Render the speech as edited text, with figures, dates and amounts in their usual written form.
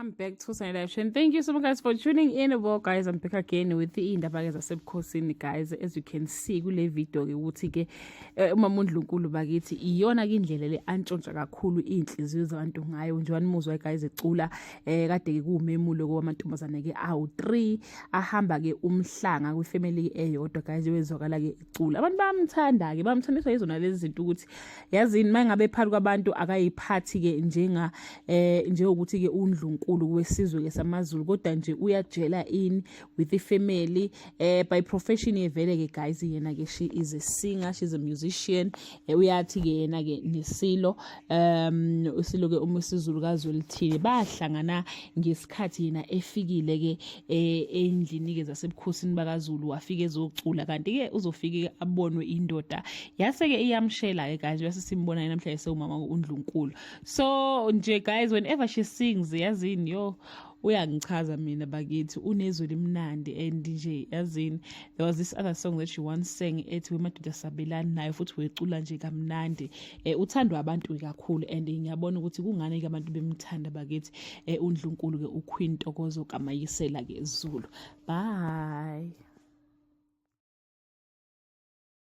Welcome back to Sunday Live Show. And thank you so much, guys, for tuning in. Well, guys, I'm back again with the indaba zasebukhosini, guys. As you can see kule video ke ukuthi ke umama uNdlunkulu bakithi iyona ke indlela le antshontsha kakhulu inhliziyo zabantu ngayo nje wanimuzwa guys ecula kade ke kumemulo kwamantombazane ke awu3 ahamba ke umhlanga kwifamily eyodwa guys wezwakala ke ecula. Abantu bamthanda ke bamthandiswa izona lezi zinto ukuthi yazini mangabe phakathi kwabantu akayiphathi ke nje ukuthi ke uNdlunkulu wesizwe ke samaZulu kodwa nje uyajela in with the family by profession evele ke guys yena ke she is a singer, she's a musician, uyathi ke yena ke nesilo usilo ke umsizulu kaZwelithini bahlangana ngesikhathi yena efikile ke endlini ke zasebukhosini bakaZulu wafika ezocula kanti ke uzofika ke abonwe indoda yase ke iyamshela ke guys bese simbona namhlanje sewumama uNdlunkulu. So nje guys whenever she sings yazini yo uyangichaza mina bakithi unezwi limnandi and nje yazini there was this other song that she once sang ethi wemadoda sabelani nayo futhi wecula nje kamnandi uthandwa abantu kakhulu and ngiyabona ukuthi kungane ke abantu bemthanda bakithi uNdlunkulu ke uQueen Ntokozo kaMayisela ke Zulu. Bye.